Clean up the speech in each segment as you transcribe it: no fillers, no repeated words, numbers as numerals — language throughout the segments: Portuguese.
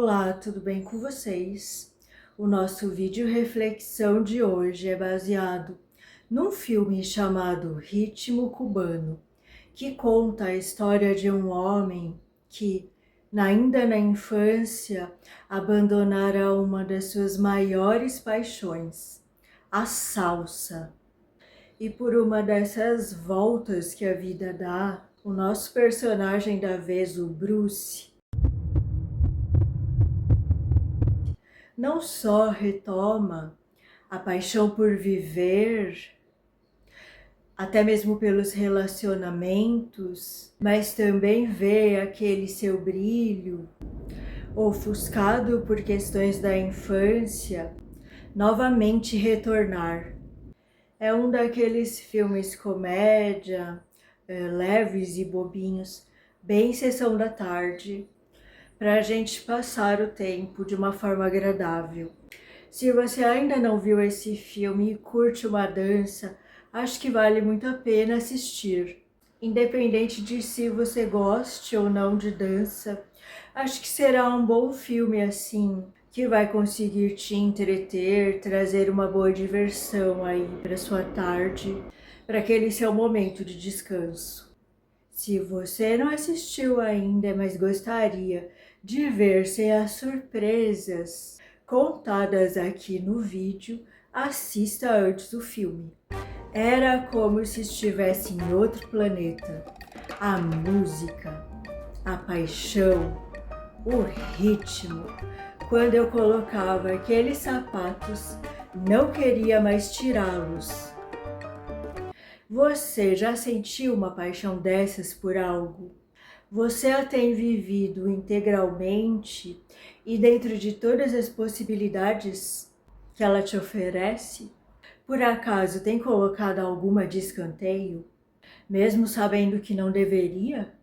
Olá, tudo bem com vocês? O nosso vídeo reflexão de hoje é baseado num filme chamado Ritmo Cubano, que conta a história de um homem que, ainda na infância, abandonara uma das suas maiores paixões, a salsa. E por uma dessas voltas que a vida dá, o nosso personagem da vez, o Bruce, não só retoma a paixão por viver, até mesmo pelos relacionamentos, mas também vê aquele seu brilho, ofuscado por questões da infância, novamente retornar. É um daqueles filmes comédia, leves e bobinhos, bem sessão da tarde, para a gente passar o tempo de uma forma agradável. Se você ainda não viu esse filme e curte uma dança, acho que vale muito a pena assistir. Independente de se você goste ou não de dança, acho que será um bom filme assim, que vai conseguir te entreter, trazer uma boa diversão aí para sua tarde, para aquele seu momento de descanso. Se você não assistiu ainda, mas gostaria de ver sem as surpresas contadas aqui no vídeo, assista antes do filme. Era como se estivesse em outro planeta. A música, a paixão, o ritmo. Quando eu colocava aqueles sapatos, não queria mais tirá-los. Você já sentiu uma paixão dessas por algo? Você a tem vivido integralmente e dentro de todas as possibilidades que ela te oferece? Por acaso tem colocado alguma de escanteio, mesmo sabendo que não deveria?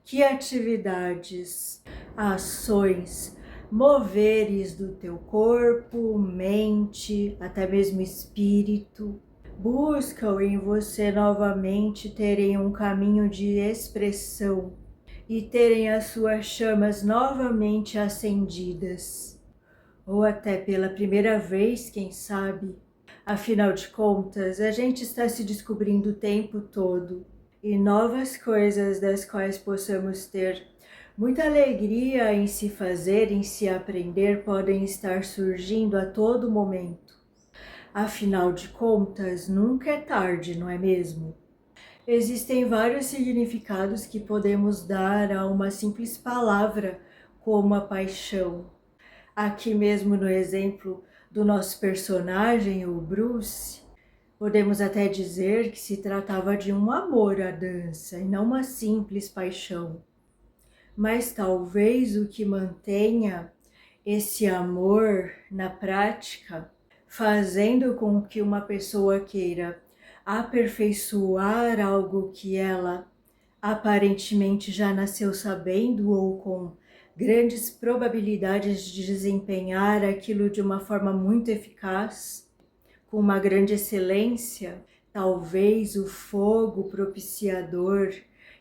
Que atividades, ações, moveres do teu corpo, mente, até mesmo espírito, buscam em você novamente terem um caminho de expressão e terem as suas chamas novamente acendidas? Ou até pela primeira vez, quem sabe? Afinal de contas, a gente está se descobrindo o tempo todo e novas coisas das quais possamos ter muita alegria em se fazer, em se aprender, podem estar surgindo a todo momento. Afinal de contas, nunca é tarde, não é mesmo? Existem vários significados que podemos dar a uma simples palavra, como a paixão. Aqui mesmo no exemplo do nosso personagem, o Bruce, podemos até dizer que se tratava de um amor à dança e não uma simples paixão. Mas talvez o que mantenha esse amor na prática, fazendo com que uma pessoa queira aperfeiçoar algo que ela aparentemente já nasceu sabendo ou com grandes probabilidades de desempenhar aquilo de uma forma muito eficaz, com uma grande excelência, talvez o fogo propiciador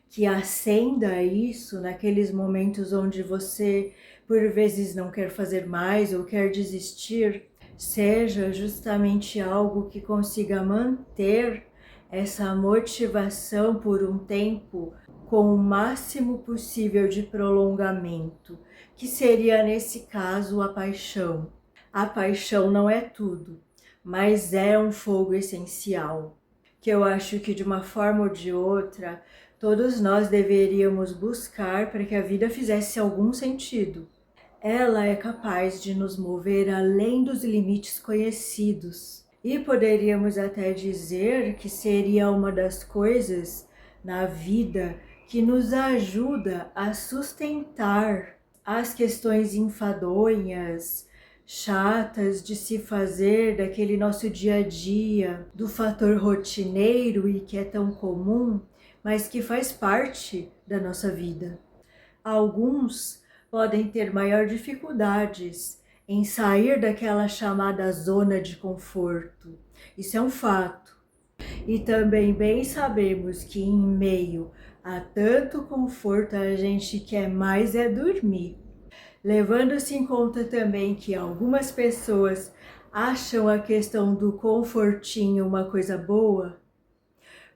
que acenda isso naqueles momentos onde você por vezes não quer fazer mais ou quer desistir, seja justamente algo que consiga manter essa motivação por um tempo com o máximo possível de prolongamento, que seria nesse caso a paixão. A paixão não é tudo, mas é um fogo essencial, que eu acho que de uma forma ou de outra, todos nós deveríamos buscar para que a vida fizesse algum sentido. Ela é capaz de nos mover além dos limites conhecidos. E poderíamos até dizer que seria uma das coisas na vida que nos ajuda a sustentar as questões enfadonhas, chatas de se fazer daquele nosso dia a dia, do fator rotineiro e que é tão comum, mas que faz parte da nossa vida. Alguns podem ter maior dificuldades em sair daquela chamada zona de conforto. Isso é um fato. E também bem sabemos que em meio a tanto conforto a gente quer mais é dormir. Levando-se em conta também que algumas pessoas acham a questão do confortinho uma coisa boa,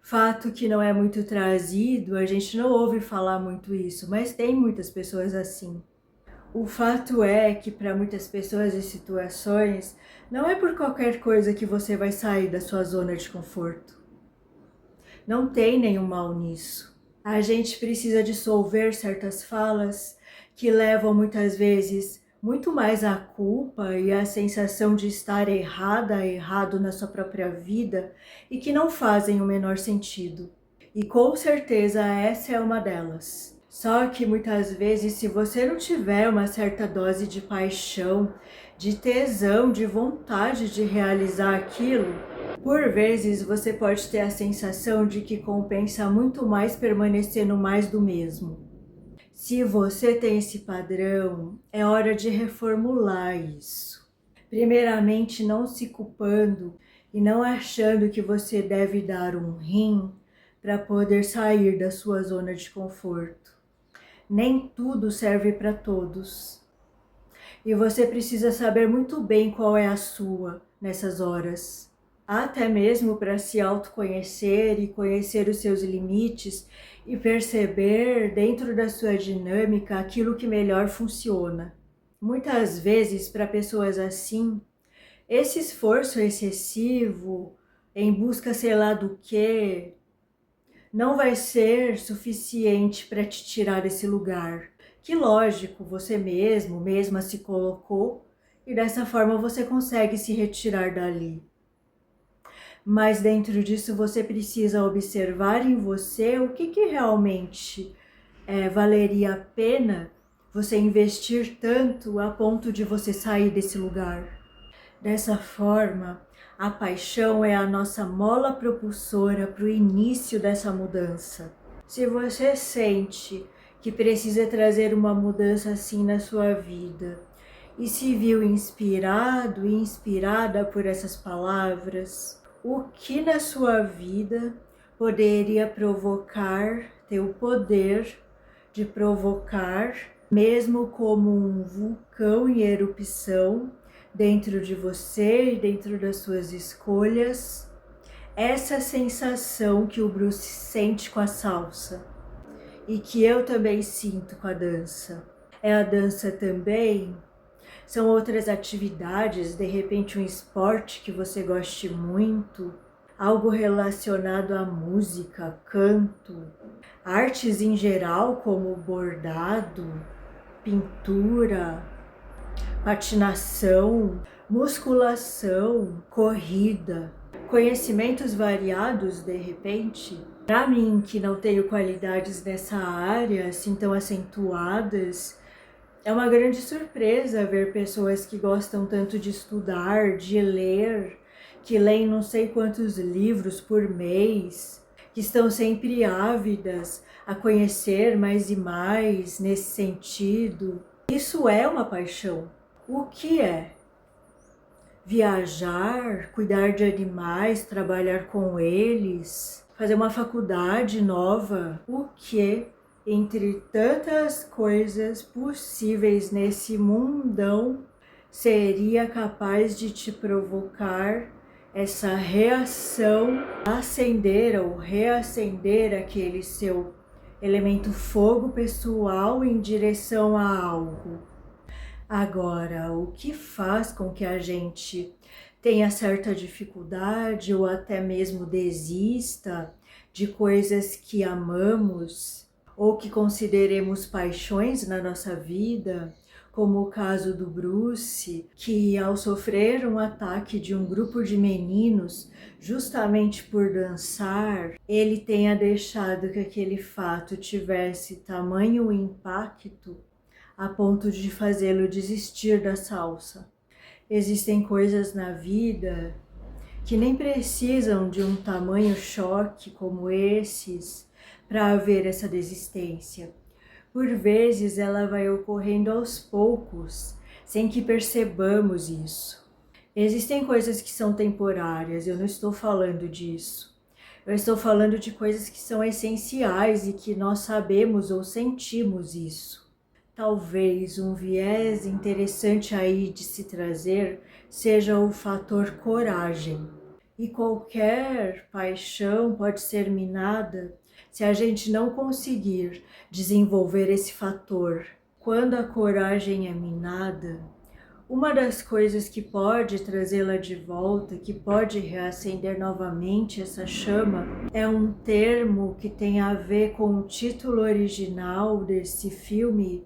fato que não é muito trazido, a gente não ouve falar muito isso, mas tem muitas pessoas assim. O fato é que para muitas pessoas e situações, não é por qualquer coisa que você vai sair da sua zona de conforto. Não tem nenhum mal nisso. A gente precisa dissolver certas falas que levam muitas vezes muito mais a culpa e a sensação de estar errado na sua própria vida e que não fazem o menor sentido. E com certeza essa é uma delas. Só que muitas vezes, se você não tiver uma certa dose de paixão, de tesão, de vontade de realizar aquilo, por vezes você pode ter a sensação de que compensa muito mais permanecer no mais do mesmo. Se você tem esse padrão, é hora de reformular isso. Primeiramente, não se culpando e não achando que você deve dar um rim para poder sair da sua zona de conforto. Nem tudo serve para todos. E você precisa saber muito bem qual é a sua nessas horas. Até mesmo para se autoconhecer e conhecer os seus limites e perceber dentro da sua dinâmica aquilo que melhor funciona. Muitas vezes, para pessoas assim, esse esforço excessivo em busca sei lá do que não vai ser suficiente para te tirar desse lugar. Que lógico, você mesma se colocou e dessa forma você consegue se retirar dali. Mas dentro disso você precisa observar em você o que realmente valeria a pena você investir tanto a ponto de você sair desse lugar. Dessa forma, a paixão é a nossa mola propulsora para o início dessa mudança. Se você sente que precisa trazer uma mudança assim na sua vida e se viu inspirado e inspirada por essas palavras, o que na sua vida poderia provocar, ter o poder de provocar, mesmo como um vulcão em erupção, dentro de você e dentro das suas escolhas, essa sensação que o Bruce sente com a salsa e que eu também sinto com a dança. É a dança também? São outras atividades, de repente um esporte que você goste muito, algo relacionado à música, canto, artes em geral como bordado, pintura, patinação, musculação, corrida, conhecimentos variados de repente. Para mim, que não tenho qualidades nessa área assim tão acentuadas, é uma grande surpresa ver pessoas que gostam tanto de estudar, de ler, que leem não sei quantos livros por mês, que estão sempre ávidas a conhecer mais e mais nesse sentido. Isso é uma paixão. O que é? Viajar, cuidar de animais, trabalhar com eles, fazer uma faculdade nova. O que, entre tantas coisas possíveis nesse mundão, seria capaz de te provocar essa reação, acender ou reacender aquele seu elemento fogo pessoal em direção a algo? Agora, o que faz com que a gente tenha certa dificuldade ou até mesmo desista de coisas que amamos ou que consideremos paixões na nossa vida, como o caso do Bruce, que ao sofrer um ataque de um grupo de meninos, justamente por dançar, ele tenha deixado que aquele fato tivesse tamanho impacto a ponto de fazê-lo desistir da salsa. Existem coisas na vida que nem precisam de um tamanho choque como esses para haver essa desistência. Por vezes ela vai ocorrendo aos poucos, sem que percebamos isso. Existem coisas que são temporárias, eu não estou falando disso. Eu estou falando de coisas que são essenciais e que nós sabemos ou sentimos isso. Talvez um viés interessante aí de se trazer seja o fator coragem. E qualquer paixão pode ser minada se a gente não conseguir desenvolver esse fator. Quando a coragem é minada, uma das coisas que pode trazê-la de volta, que pode reacender novamente essa chama, é um termo que tem a ver com o título original desse filme,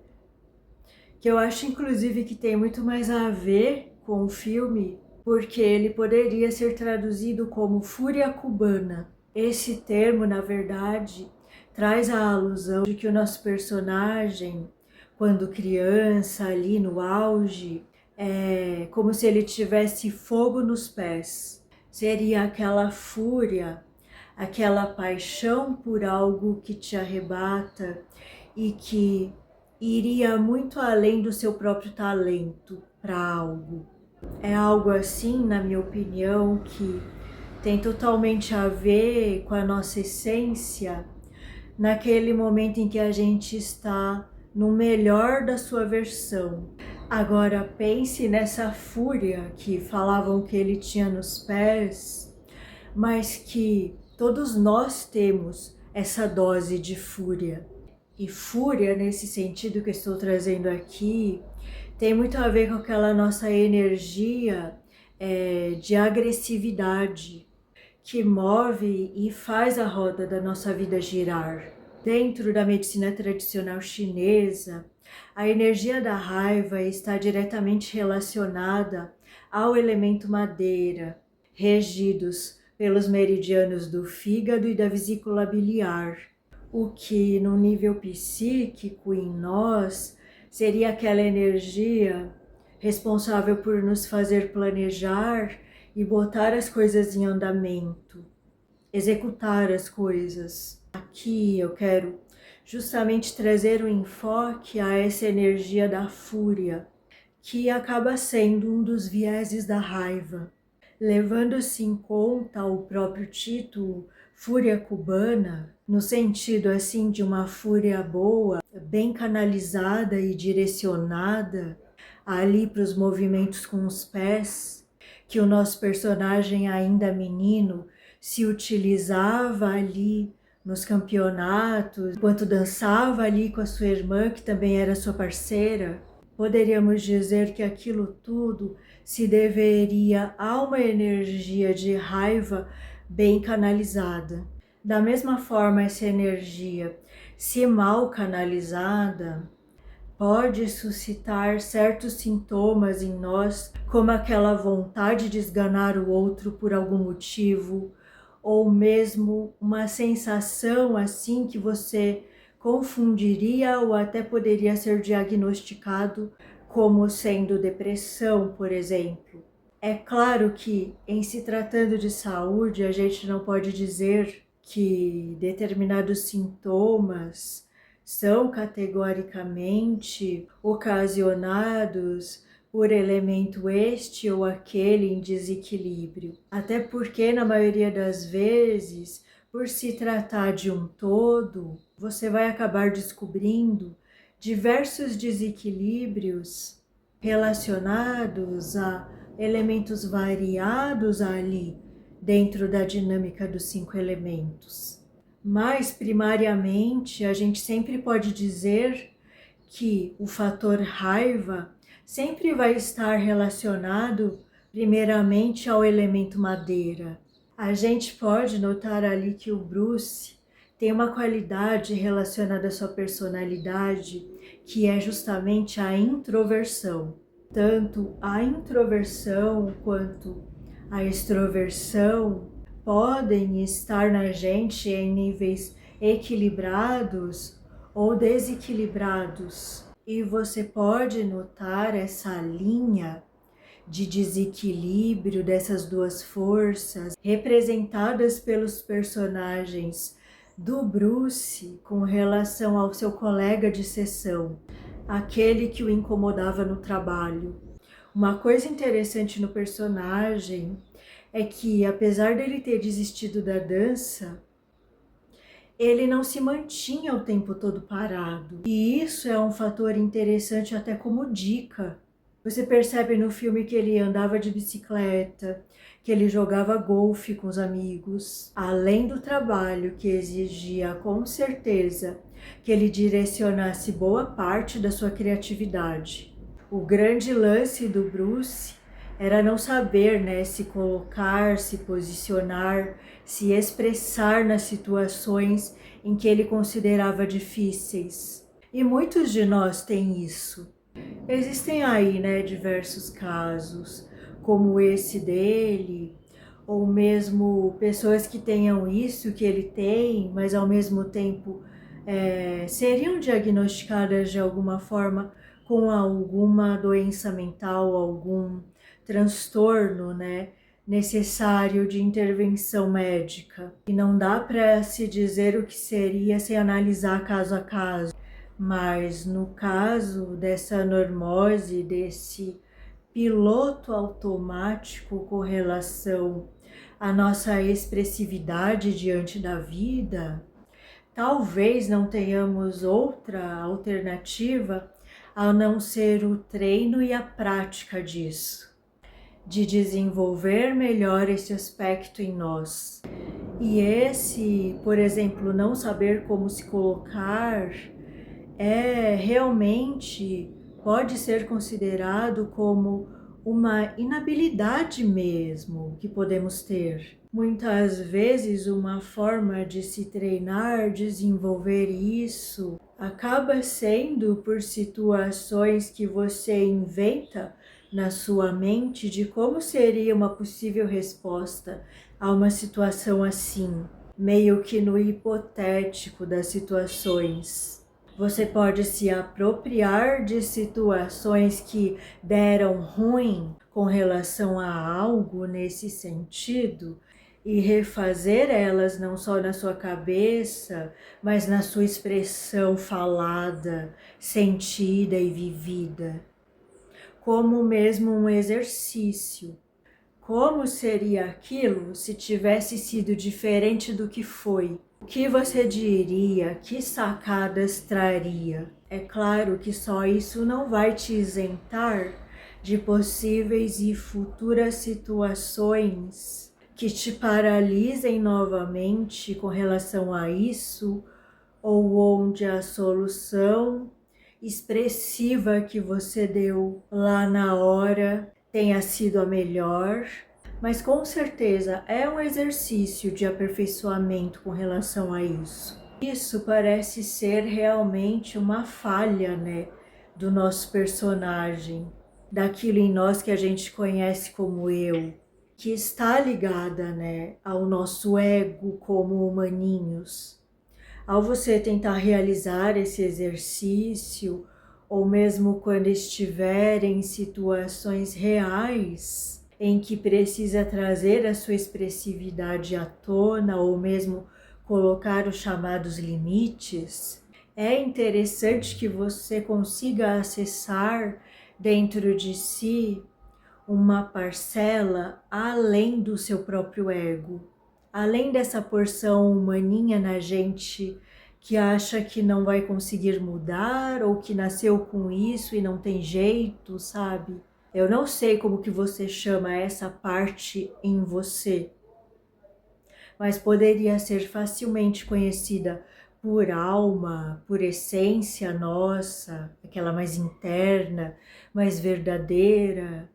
que eu acho inclusive que tem muito mais a ver com o filme, porque ele poderia ser traduzido como fúria cubana. Esse termo, na verdade, traz a alusão de que o nosso personagem, quando criança, ali no auge, é como se ele tivesse fogo nos pés. Seria aquela fúria, aquela paixão por algo que te arrebata e que iria muito além do seu próprio talento para algo. É algo assim, na minha opinião, que tem totalmente a ver com a nossa essência, naquele momento em que a gente está no melhor da sua versão. Agora pense nessa fúria que falavam que ele tinha nos pés, mas que todos nós temos essa dose de fúria. E fúria, nesse sentido que eu estou trazendo aqui, tem muito a ver com aquela nossa energia de agressividade que move e faz a roda da nossa vida girar. Dentro da medicina tradicional chinesa, a energia da raiva está diretamente relacionada ao elemento madeira, regidos pelos meridianos do fígado e da vesícula biliar, o que no nível psíquico em nós seria aquela energia responsável por nos fazer planejar e botar as coisas em andamento, executar as coisas. Aqui eu quero justamente trazer o enfoque a essa energia da fúria, que acaba sendo um dos vieses da raiva. Levando-se em conta o próprio título, Fúria Cubana, no sentido assim de uma fúria boa, bem canalizada e direcionada ali para os movimentos com os pés, que o nosso personagem ainda menino se utilizava ali nos campeonatos, enquanto dançava ali com a sua irmã, que também era sua parceira. Poderíamos dizer que aquilo tudo se deveria a uma energia de raiva bem canalizada. Da mesma forma, essa energia, se mal canalizada, pode suscitar certos sintomas em nós, como aquela vontade de esganar o outro por algum motivo, ou mesmo uma sensação assim que você confundiria ou até poderia ser diagnosticado como sendo depressão, por exemplo. É claro que, em se tratando de saúde, a gente não pode dizer que determinados sintomas são categoricamente ocasionados por elemento este ou aquele em desequilíbrio. Até porque, na maioria das vezes, por se tratar de um todo, você vai acabar descobrindo diversos desequilíbrios relacionados a elementos variados ali dentro da dinâmica dos 5 elementos. Mas, primariamente, a gente sempre pode dizer que o fator raiva sempre vai estar relacionado, primeiramente, ao elemento madeira. A gente pode notar ali que o Bruce tem uma qualidade relacionada à sua personalidade, que é justamente a introversão. Tanto a introversão quanto a extroversão podem estar na gente em níveis equilibrados ou desequilibrados. E você pode notar essa linha de desequilíbrio dessas duas forças representadas pelos personagens do Bruce com relação ao seu colega de sessão, aquele que o incomodava no trabalho. Uma coisa interessante no personagem é que, apesar dele ter desistido da dança, ele não se mantinha o tempo todo parado. E isso é um fator interessante até como dica. Você percebe no filme que ele andava de bicicleta, que ele jogava golfe com os amigos, além do trabalho que exigia com certeza que ele direcionasse boa parte da sua criatividade. O grande lance do Bruce era não saber, né, se colocar, se posicionar, se expressar nas situações em que ele considerava difíceis. E muitos de nós têm isso. Existem aí, né, diversos casos, como esse dele, ou mesmo pessoas que tenham isso que ele tem, mas ao mesmo tempo seriam diagnosticadas de alguma forma com alguma doença mental, algum transtorno, né, necessário de intervenção médica. E não dá para se dizer o que seria sem analisar caso a caso. Mas no caso dessa normose, desse piloto automático com relação à nossa expressividade diante da vida, talvez não tenhamos outra alternativa a não ser o treino e a prática disso, de desenvolver melhor esse aspecto em nós. E esse, por exemplo, não saber como se colocar realmente pode ser considerado como uma inabilidade mesmo que podemos ter. Muitas vezes uma forma de se treinar, desenvolver isso, acaba sendo por situações que você inventa na sua mente de como seria uma possível resposta a uma situação assim, meio que no hipotético das situações. Você pode se apropriar de situações que deram ruim com relação a algo nesse sentido e refazer elas não só na sua cabeça, mas na sua expressão falada, sentida e vivida, como mesmo um exercício. Como seria aquilo se tivesse sido diferente do que foi? O que você diria? Que sacadas traria? É claro que só isso não vai te isentar de possíveis e futuras situações que te paralisem novamente com relação a isso, ou onde a solução expressiva que você deu lá na hora tenha sido a melhor, mas com certeza é um exercício de aperfeiçoamento com relação a isso. Isso parece ser realmente uma falha, né, do nosso personagem, daquilo em nós que a gente conhece como eu, que está ligada, né, ao nosso ego como humaninhos. Ao você tentar realizar esse exercício, ou mesmo quando estiver em situações reais em que precisa trazer a sua expressividade à tona, ou mesmo colocar os chamados limites, é interessante que você consiga acessar dentro de si uma parcela além do seu próprio ego, além dessa porção humaninha na gente que acha que não vai conseguir mudar ou que nasceu com isso e não tem jeito, sabe? Eu não sei como que você chama essa parte em você, mas poderia ser facilmente conhecida por alma, por essência nossa, aquela mais interna, mais verdadeira,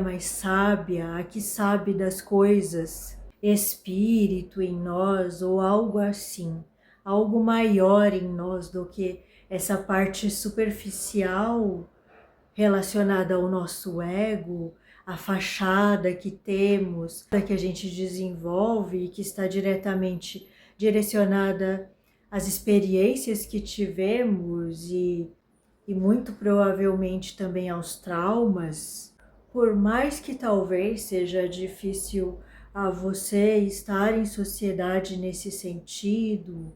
mais sábia, a que sabe das coisas, espírito em nós ou algo assim, algo maior em nós do que essa parte superficial relacionada ao nosso ego, a fachada que temos, que a gente desenvolve e que está diretamente direcionada às experiências que tivemos e muito provavelmente também aos traumas. Por mais que talvez seja difícil a você estar em sociedade nesse sentido,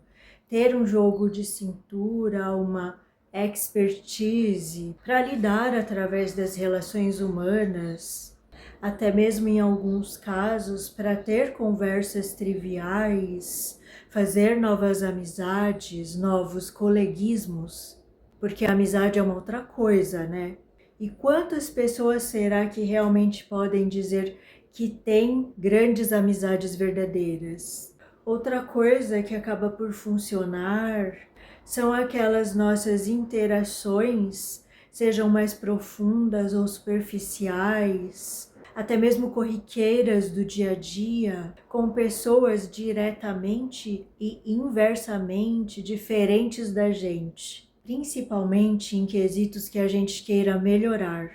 ter um jogo de cintura, uma expertise para lidar através das relações humanas, até mesmo em alguns casos para ter conversas triviais fazer novas amizades, novos coleguismos, porque a amizade é uma outra coisa, né? E quantas pessoas será que realmente podem dizer que têm grandes amizades verdadeiras? Outra coisa que acaba por funcionar são aquelas nossas interações, sejam mais profundas ou superficiais, até mesmo corriqueiras do dia a dia, com pessoas diretamente e inversamente diferentes da gente, principalmente em quesitos que a gente queira melhorar.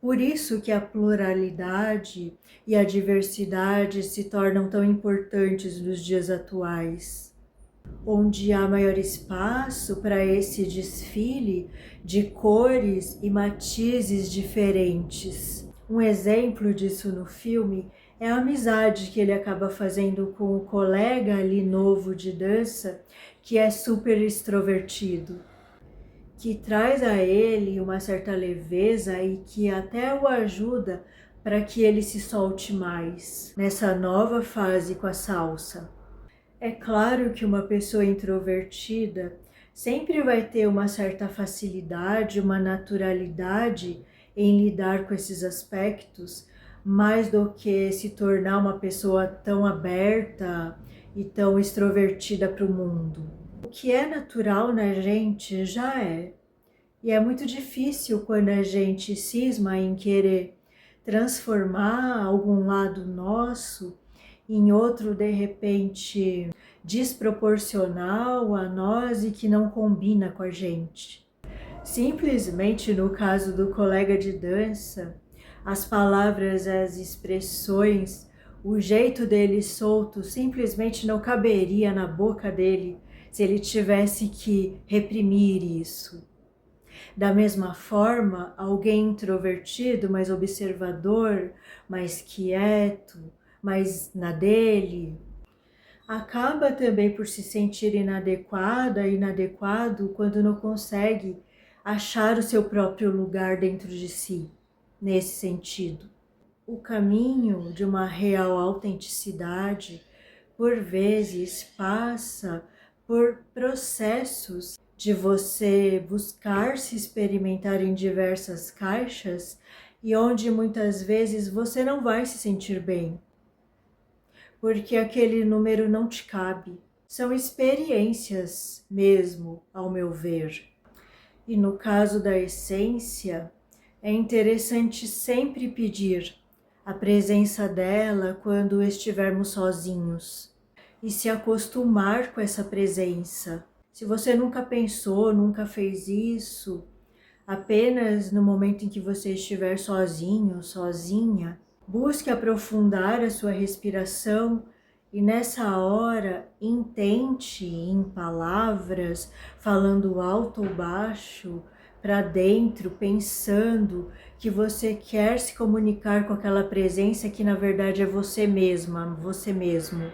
Por isso que a pluralidade e a diversidade se tornam tão importantes nos dias atuais, onde há maior espaço para esse desfile de cores e matizes diferentes. Um exemplo disso no filme é a amizade que ele acaba fazendo com o colega ali novo de dança, que é super extrovertido, que traz a ele uma certa leveza e que até o ajuda para que ele se solte mais nessa nova fase com a salsa. É claro que uma pessoa introvertida sempre vai ter uma certa facilidade, uma naturalidade em lidar com esses aspectos, mais do que se tornar uma pessoa tão aberta e tão extrovertida para o mundo. O que é natural na gente já é. E é muito difícil quando a gente cisma em querer transformar algum lado nosso em outro, de repente, desproporcional a nós e que não combina com a gente. Simplesmente no caso do colega de dança, as palavras, as expressões, o jeito dele solto simplesmente não caberia na boca dele se ele tivesse que reprimir isso. Da mesma forma, alguém introvertido, mais observador, mais quieto, mais na dele, acaba também por se sentir inadequada, inadequado quando não consegue achar o seu próprio lugar dentro de si, nesse sentido. O caminho de uma real autenticidade, por vezes, passa por processos de você buscar se experimentar em diversas caixas e onde muitas vezes você não vai se sentir bem, porque aquele número não te cabe. São experiências mesmo, ao meu ver. E no caso da essência, é interessante sempre pedir a presença dela quando estivermos sozinhos e se acostumar com essa presença. Se você nunca pensou, nunca fez isso, apenas no momento em que você estiver sozinho, sozinha, busque aprofundar a sua respiração e nessa hora intente em palavras, falando alto ou baixo, para dentro, pensando que você quer se comunicar com aquela presença que na verdade é você mesma, você mesmo.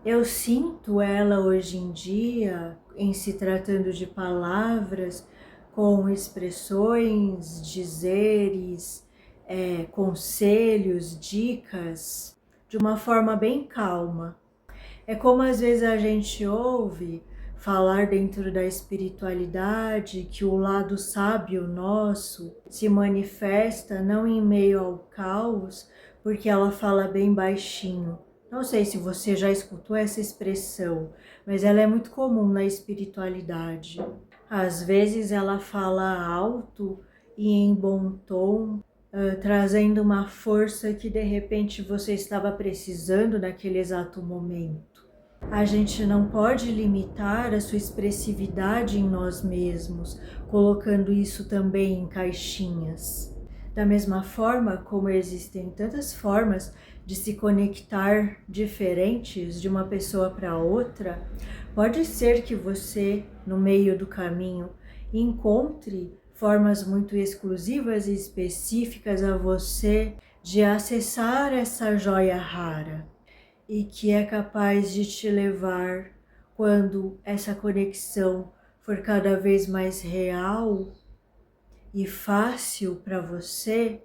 Eu sinto ela hoje em dia, em se tratando de palavras, com expressões, dizeres, conselhos, dicas, de uma forma bem calma. É como às vezes a gente ouve falar dentro da espiritualidade que o lado sábio nosso se manifesta não em meio ao caos, porque ela fala bem baixinho. Não sei se você já escutou essa expressão, mas ela é muito comum na espiritualidade. Às vezes ela fala alto e em bom tom, trazendo uma força que de repente você estava precisando naquele exato momento. A gente não pode limitar a sua expressividade em nós mesmos, colocando isso também em caixinhas. Da mesma forma como existem tantas formas de se conectar diferentes de uma pessoa para outra, pode ser que você, no meio do caminho, encontre formas muito exclusivas e específicas a você de acessar essa joia rara e que é capaz de te levar, quando essa conexão for cada vez mais real e fácil para você,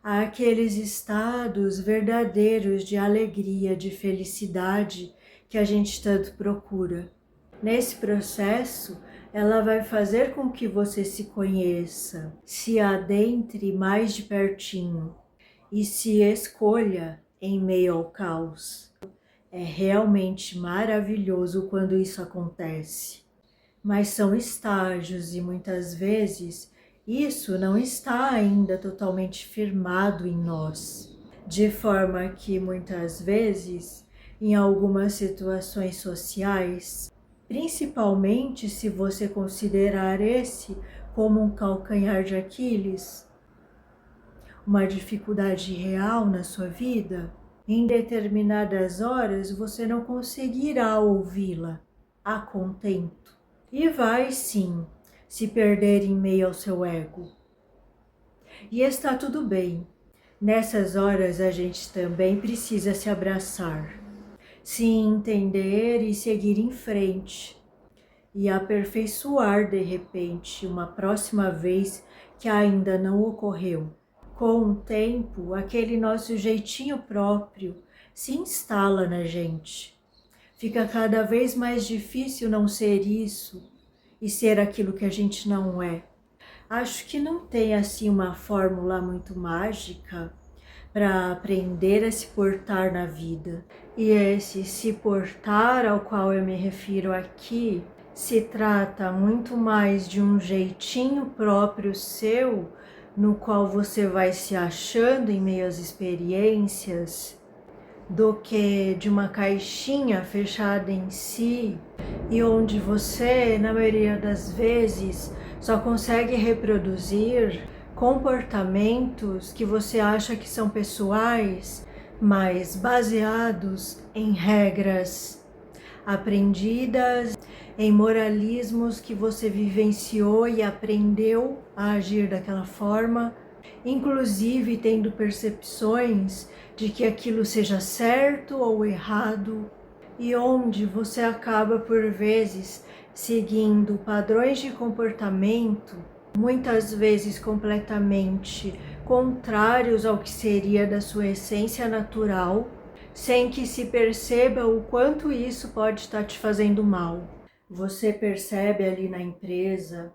àqueles estados verdadeiros de alegria, de felicidade que a gente tanto procura. Nesse processo, ela vai fazer com que você se conheça, se adentre mais de pertinho e se escolha em meio ao caos. É realmente maravilhoso quando isso acontece. Mas são estágios e muitas vezes isso não está ainda totalmente firmado em nós. De forma que muitas vezes, em algumas situações sociais, principalmente se você considerar esse como um calcanhar de Aquiles, uma dificuldade real na sua vida, em determinadas horas você não conseguirá ouvi-la a contento. E vai sim se perder em meio ao seu ego. E está tudo bem. Nessas horas a gente também precisa se abraçar, se entender e seguir em frente. E aperfeiçoar de repente uma próxima vez que ainda não ocorreu. Com o tempo, aquele nosso jeitinho próprio se instala na gente. Fica cada vez mais difícil não ser isso e ser aquilo que a gente não é. Acho que não tem assim uma fórmula muito mágica para aprender a se portar na vida. E esse se portar ao qual eu me refiro aqui se trata muito mais de um jeitinho próprio seu, no qual você vai se achando em meio às experiências, do que de uma caixinha fechada em si e onde você, na maioria das vezes, só consegue reproduzir comportamentos que você acha que são pessoais, mas baseados em regras aprendidas, em moralismos que você vivenciou e aprendeu a agir daquela forma, inclusive tendo percepções de que aquilo seja certo ou errado, e onde você acaba por vezes seguindo padrões de comportamento, muitas vezes completamente contrários ao que seria da sua essência natural, sem que se perceba o quanto isso pode estar te fazendo mal. Você percebe ali na empresa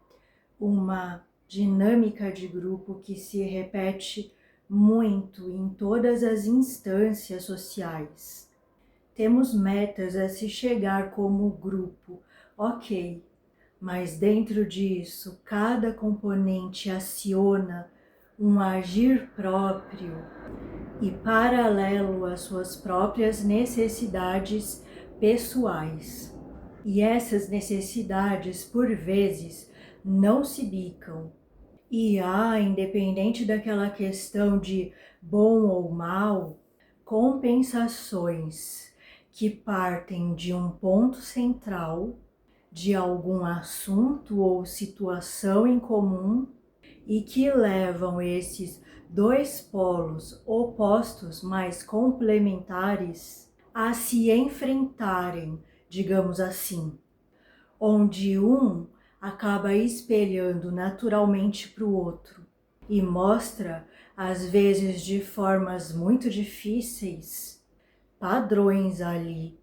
uma dinâmica de grupo que se repete muito em todas as instâncias sociais. Temos metas a se chegar como grupo, ok, mas dentro disso, cada componente aciona um agir próprio e paralelo às suas próprias necessidades pessoais. E essas necessidades, por vezes, não se bicam. E há, independente daquela questão de bom ou mal, compensações que partem de um ponto central, de algum assunto ou situação em comum, e que levam esses dois polos opostos, mas complementares, a se enfrentarem, digamos assim, onde um acaba espelhando naturalmente para o outro e mostra, às vezes de formas muito difíceis, padrões ali,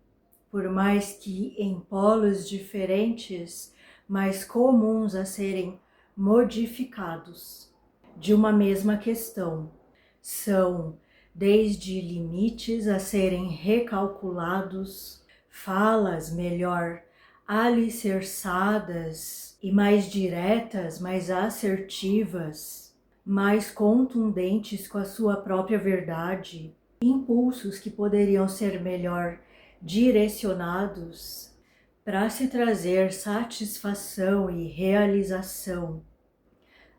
por mais que em polos diferentes, mas comuns a serem modificados, de uma mesma questão. São desde limites a serem recalculados, falas melhor alicerçadas e mais diretas, mais assertivas, mais contundentes com a sua própria verdade, impulsos que poderiam ser melhor direcionados para se trazer satisfação e realização,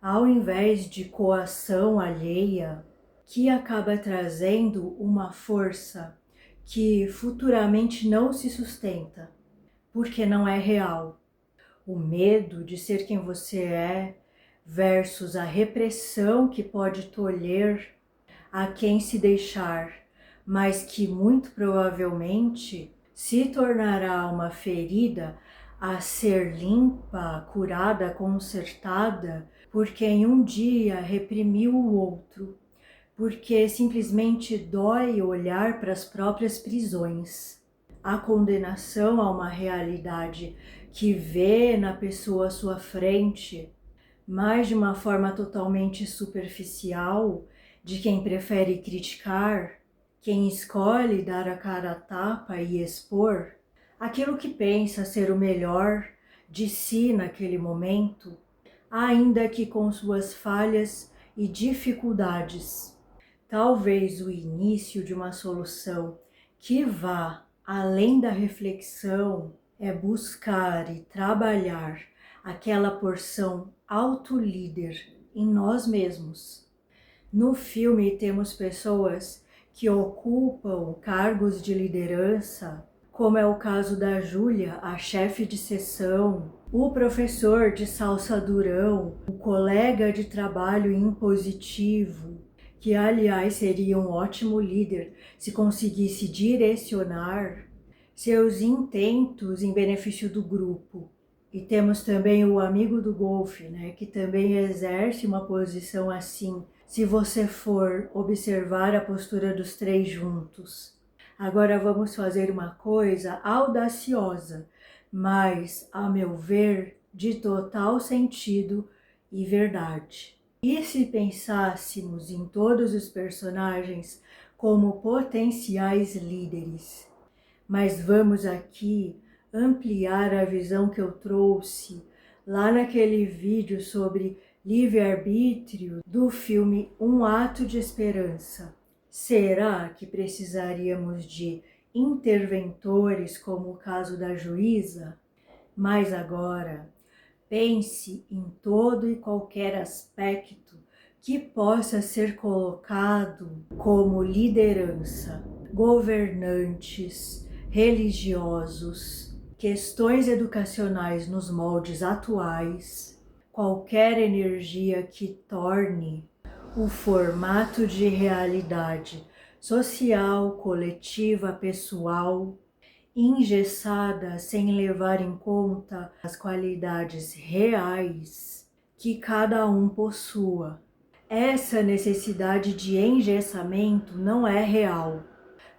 ao invés de coação alheia, que acaba trazendo uma força que futuramente não se sustenta, porque não é real. O medo de ser quem você é versus a repressão que pode tolher a quem se deixar, mas que muito provavelmente se tornará uma ferida a ser limpa, curada, consertada, por quem um dia reprimiu o outro, porque simplesmente dói olhar para as próprias prisões. a condenação a uma realidade que vê na pessoa à sua frente, mas de uma forma totalmente superficial, de quem prefere criticar, quem escolhe dar a cara a tapa e expor aquilo que pensa ser o melhor de si naquele momento, ainda que com suas falhas e dificuldades. Talvez o início de uma solução que vá além da reflexão é buscar e trabalhar aquela porção auto-líder em nós mesmos. No filme temos pessoas que ocupam cargos de liderança, como é o caso da Júlia, a chefe de seção, o professor de salsa durão, o colega de trabalho impositivo, que aliás seria um ótimo líder se conseguisse direcionar seus intentos em benefício do grupo. E temos também o amigo do golfe, né, que também exerce uma posição assim, se você for observar a postura dos três juntos. Agora vamos fazer uma coisa audaciosa, mas, a meu ver, de total sentido e verdade. E se pensássemos em todos os personagens como potenciais líderes? Mas vamos aqui ampliar a visão que eu trouxe lá naquele vídeo sobre livre-arbítrio do filme Um Ato de Esperança. Será que precisaríamos de interventores como o caso da juíza? Mas agora, pense em todo e qualquer aspecto que possa ser colocado como liderança, governantes, religiosos, questões educacionais nos moldes atuais, qualquer energia que torne o formato de realidade social, coletiva, pessoal, engessada sem levar em conta as qualidades reais que cada um possua. Essa necessidade de engessamento não é real,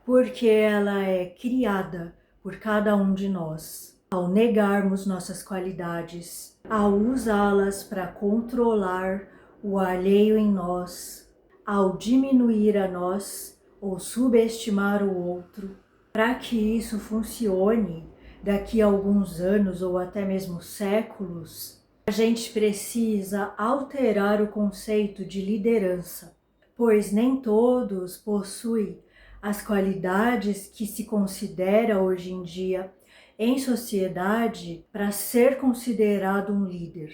porque ela é criada por cada um de nós. Ao negarmos nossas qualidades, ao usá-las para controlar o alheio em nós, ao diminuir a nós ou subestimar o outro, para que isso funcione daqui a alguns anos ou até mesmo séculos, a gente precisa alterar o conceito de liderança, pois nem todos possuem as qualidades que se considera hoje em dia em sociedade para ser considerado um líder.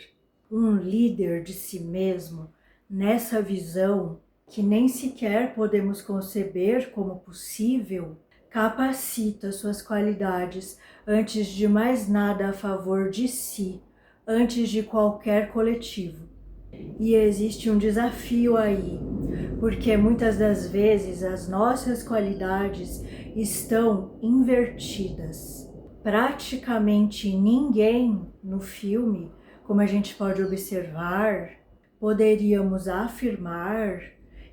Um líder de si mesmo, nessa visão que nem sequer podemos conceber como possível, capacita suas qualidades antes de mais nada a favor de si, antes de qualquer coletivo. E existe um desafio aí, porque muitas das vezes as nossas qualidades estão invertidas. Praticamente ninguém no filme, como a gente pode observar, poderíamos afirmar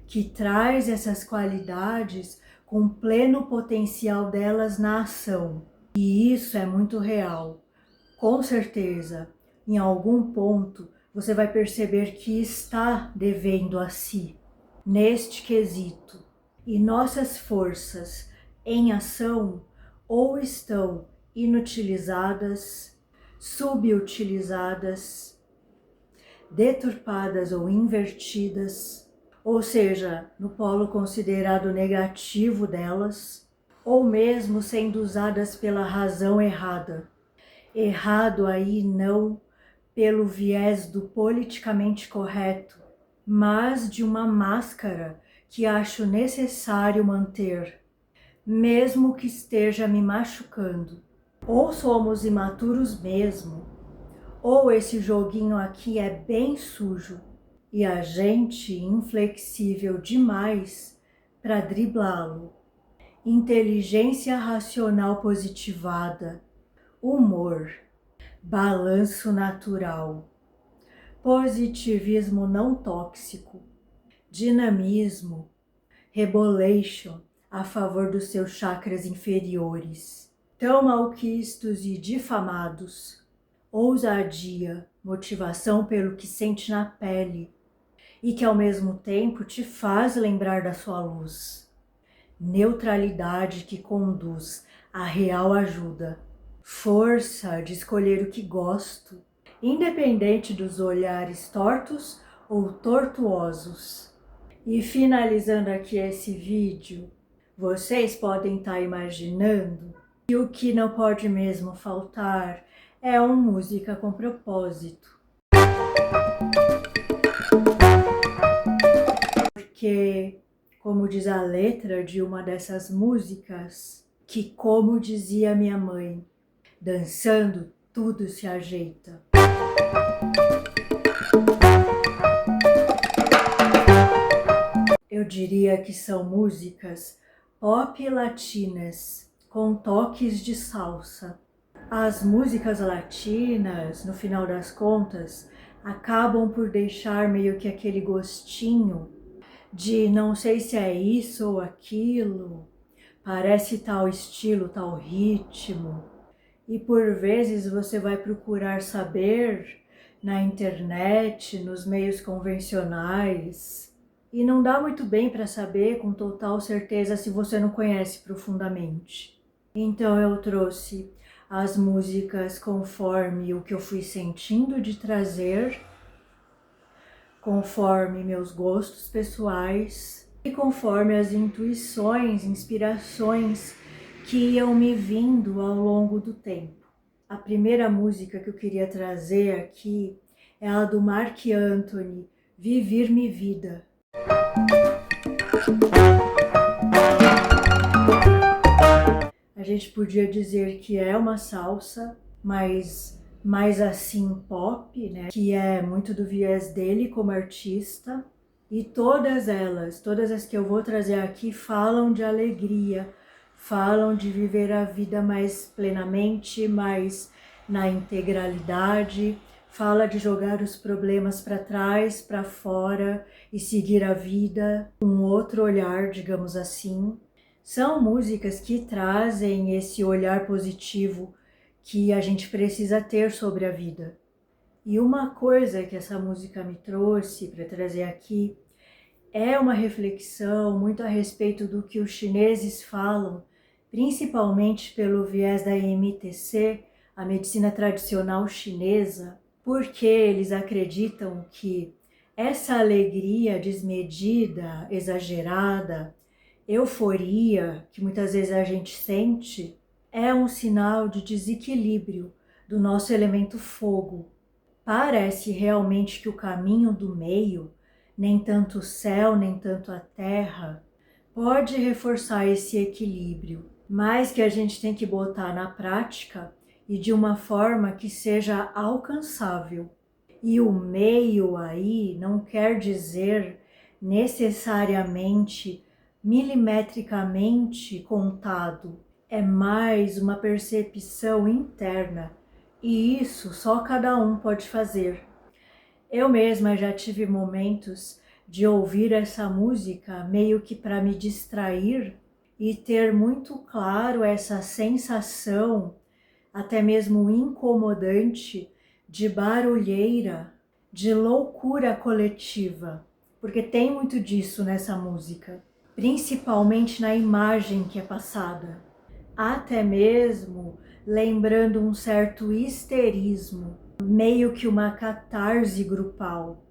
que traz essas qualidades com pleno potencial delas na ação. E isso é muito real. Com certeza, em algum ponto, você vai perceber que está devendo a si, neste quesito. E nossas forças em ação ou estão inutilizadas, subutilizadas, deturpadas ou invertidas, ou seja, no polo considerado negativo delas, ou mesmo sendo usadas pela razão errada. Errado aí não pelo viés do politicamente correto, mas de uma máscara que acho necessário manter, mesmo que esteja me machucando. Ou somos imaturos mesmo, ou esse joguinho aqui é bem sujo e a gente inflexível demais para driblá-lo. Inteligência racional positivada, humor, balanço natural, positivismo não tóxico, dinamismo, rebolation a favor dos seus chakras inferiores, tão malquistos e difamados. Ousadia, motivação pelo que sente na pele e que ao mesmo tempo te faz lembrar da sua luz. Neutralidade que conduz à real ajuda. Força de escolher o que gosto, independente dos olhares tortos ou tortuosos. E finalizando aqui esse vídeo, vocês podem estar imaginando que o que não pode mesmo faltar é uma música com propósito. Porque, como diz a letra de uma dessas músicas, que como dizia minha mãe, dançando tudo se ajeita. Eu diria que são músicas pop latinas com toques de salsa. As músicas latinas, no final das contas, acabam por deixar meio que aquele gostinho de não sei se é isso ou aquilo, parece tal estilo, tal ritmo. E por vezes você vai procurar saber na internet, nos meios convencionais, e não dá muito bem para saber com total certeza se você não conhece profundamente. Então eu trouxe as músicas conforme o que eu fui sentindo de trazer, conforme meus gostos pessoais e conforme as intuições, inspirações que iam me vindo ao longo do tempo. A primeira música que eu queria trazer aqui é a do Marc Anthony, Vivir-me Vida. A gente podia dizer que é uma salsa, mas mais assim pop, né? Que é muito do viés dele como artista. E todas as que eu vou trazer aqui falam de alegria, falam de viver a vida mais plenamente, mais na integralidade, fala de jogar os problemas para trás, para fora e seguir a vida com um outro olhar, digamos assim. São músicas que trazem esse olhar positivo que a gente precisa ter sobre a vida. E uma coisa que essa música me trouxe para trazer aqui é uma reflexão muito a respeito do que os chineses falam, principalmente pelo viés da MTC, a medicina tradicional chinesa, porque eles acreditam que essa alegria desmedida, exagerada, euforia que muitas vezes a gente sente, é um sinal de desequilíbrio do nosso elemento fogo. Parece realmente que o caminho do meio, nem tanto o céu, nem tanto a terra, pode reforçar esse equilíbrio, mas que a gente tem que botar na prática e de uma forma que seja alcançável. E o meio aí não quer dizer necessariamente milimetricamente contado, é mais uma percepção interna e isso só cada um pode fazer. Eu mesma já tive momentos de ouvir essa música meio que para me distrair e ter muito claro essa sensação, até mesmo incomodante, de barulheira, de loucura coletiva, porque tem muito disso nessa música, principalmente na imagem que é passada, até mesmo lembrando um certo histerismo, meio que uma catarse grupal,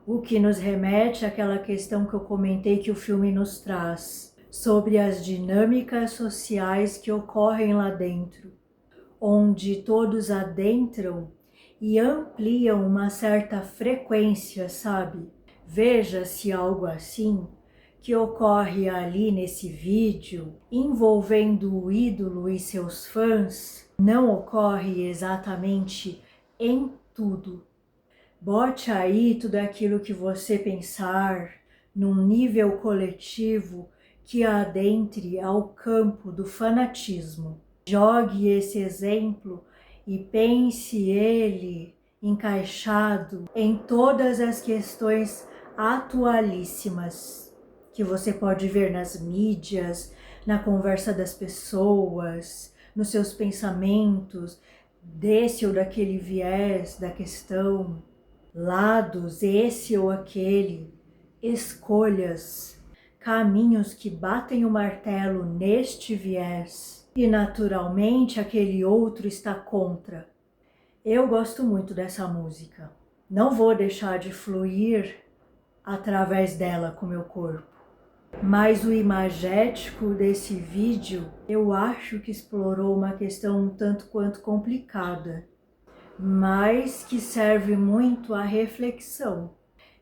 o que nos remete àquela questão que eu comentei que o filme nos traz, sobre as dinâmicas sociais que ocorrem lá dentro, onde todos adentram e ampliam uma certa frequência, sabe? Veja-se algo assim que ocorre ali nesse vídeo, envolvendo o ídolo e seus fãs, não ocorre exatamente em tudo. Bote aí tudo aquilo que você pensar num nível coletivo que adentre ao campo do fanatismo. Jogue esse exemplo e pense ele encaixado em todas as questões atualíssimas que você pode ver nas mídias, na conversa das pessoas, nos seus pensamentos, desse ou daquele viés da questão, lados, esse ou aquele, escolhas, caminhos que batem o martelo neste viés e naturalmente aquele outro está contra. Eu gosto muito dessa música. Não vou deixar de fluir através dela com meu corpo. Mas o imagético desse vídeo, eu acho que explorou uma questão um tanto quanto complicada, mas que serve muito à reflexão.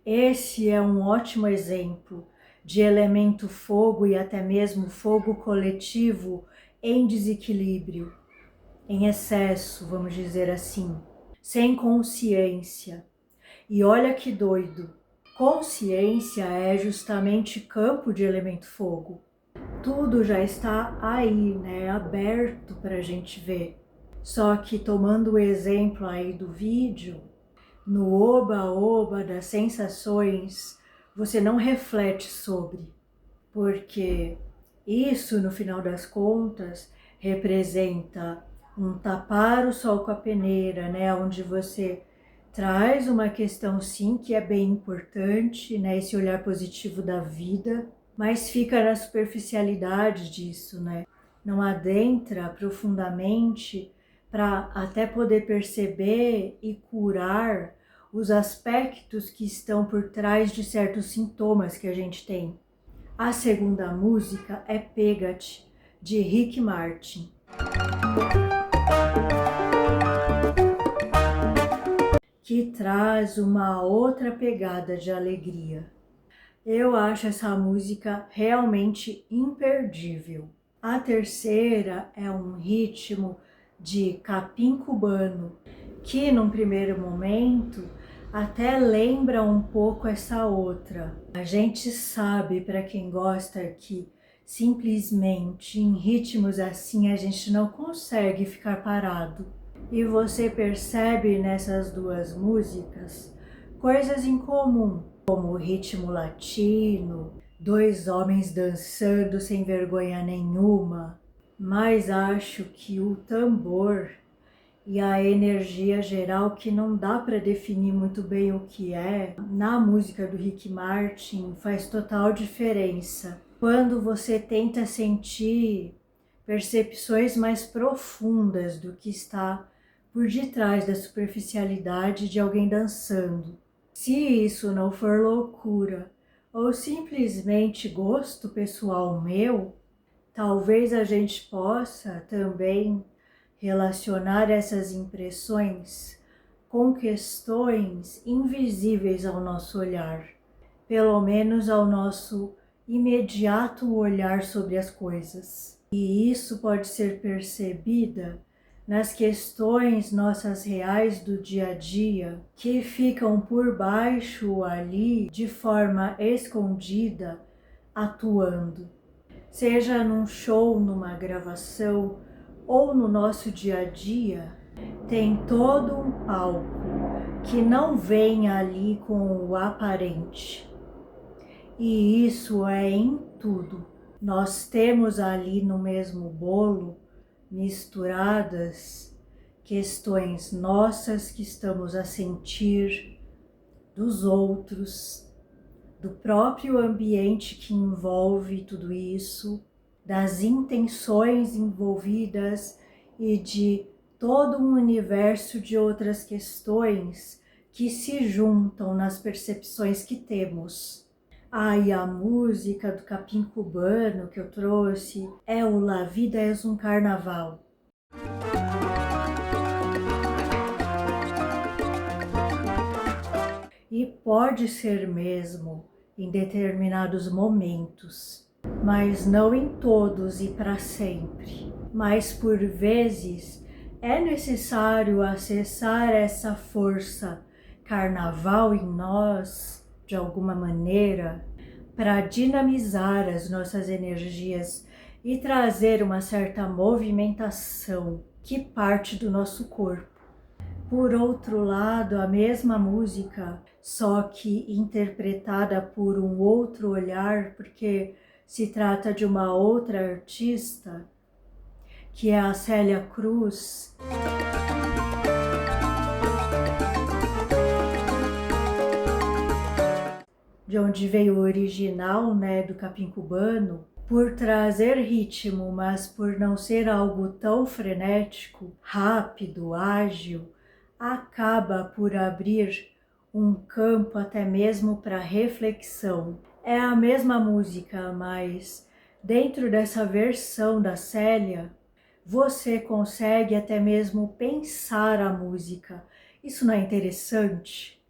Esse é um ótimo exemplo de elemento fogo e até mesmo fogo coletivo em desequilíbrio, em excesso, vamos dizer assim, sem consciência. E olha que doido, consciência é justamente campo de elemento fogo. Tudo já está aí, né, aberto para a gente ver. Só que tomando o exemplo aí do vídeo, no oba-oba das sensações, você não reflete sobre, porque isso, no final das contas, representa um tapar o sol com a peneira, né, onde você traz uma questão sim que é bem importante, né, esse olhar positivo da vida, mas fica na superficialidade disso, né, não adentra profundamente para até poder perceber e curar os aspectos que estão por trás de certos sintomas que a gente tem. A segunda música é Pega-te, de Rick Martin. Que traz uma outra pegada de alegria. Eu acho essa música realmente imperdível. A terceira é um ritmo de capim cubano, que num primeiro momento até lembra um pouco essa outra. A gente sabe, para quem gosta, que simplesmente em ritmos assim a gente não consegue ficar parado. E você percebe nessas duas músicas coisas em comum, como o ritmo latino, dois homens dançando sem vergonha nenhuma, mas acho que o tambor e a energia geral, que não dá para definir muito bem o que é, na música do Rick Martin faz total diferença. Quando você tenta sentir percepções mais profundas do que está por detrás da superficialidade de alguém dançando. Se isso não for loucura ou simplesmente gosto pessoal meu, talvez a gente possa também relacionar essas impressões com questões invisíveis ao nosso olhar, pelo menos ao nosso imediato olhar sobre as coisas. E isso pode ser percebida nas questões nossas reais do dia a dia, que ficam por baixo ali de forma escondida, atuando. Seja num show, numa gravação ou no nosso dia a dia, tem todo um palco que não vem ali com o aparente. E isso é em tudo. Nós temos ali no mesmo bolo misturadas questões nossas que estamos a sentir, dos outros, do próprio ambiente que envolve tudo isso, das intenções envolvidas e de todo um universo de outras questões que se juntam nas percepções que temos. E a música do capim cubano que eu trouxe é o La Vida es um Carnaval. E pode ser mesmo em determinados momentos, mas não em todos e para sempre. Mas por vezes é necessário acessar essa força carnaval em nós, de alguma maneira, para dinamizar as nossas energias e trazer uma certa movimentação que parte do nosso corpo. Por outro lado, a mesma música, só que interpretada por um outro olhar, porque se trata de uma outra artista, que é a Célia Cruz, de onde veio o original, né, do capim cubano, por trazer ritmo, mas por não ser algo tão frenético, rápido, ágil, acaba por abrir um campo até mesmo para reflexão. É a mesma música, mas dentro dessa versão da Célia, você consegue até mesmo pensar a música. Isso não é interessante?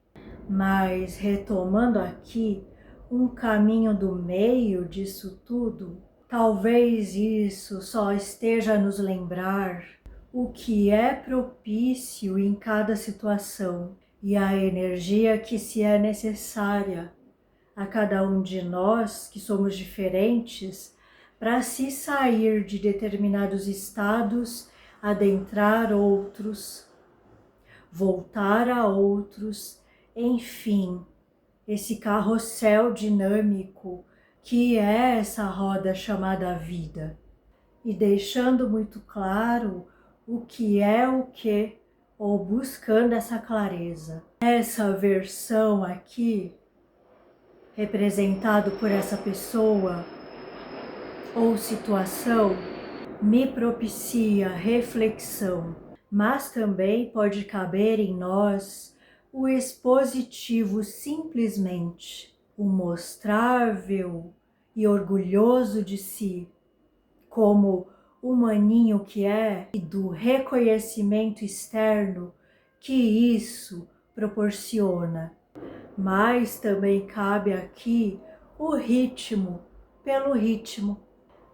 Mas retomando aqui, um caminho do meio disso tudo, talvez isso só esteja a nos lembrar o que é propício em cada situação e a energia que se é necessária a cada um de nós, que somos diferentes, para se sair de determinados estados, adentrar outros, voltar a outros, enfim, esse carrossel dinâmico que é essa roda chamada vida. E deixando muito claro o que é o que, ou buscando essa clareza. Essa versão aqui, representado por essa pessoa ou situação, me propicia reflexão, mas também pode caber em nós o expositivo simplesmente, o mostrável e orgulhoso de si, como o maninho que é, e do reconhecimento externo que isso proporciona. Mas também cabe aqui o ritmo pelo ritmo,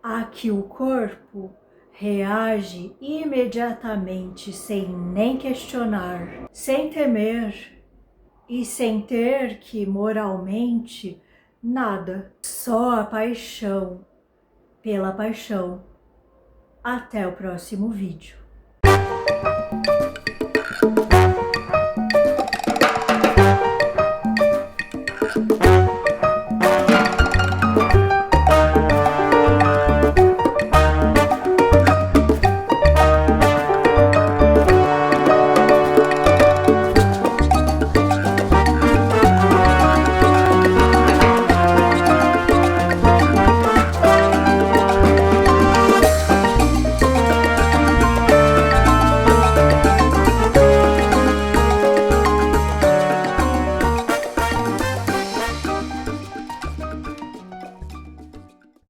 a que o corpo reage imediatamente sem nem questionar, sem temer e sem ter que moralmente nada, só a paixão pela paixão. Até o próximo vídeo.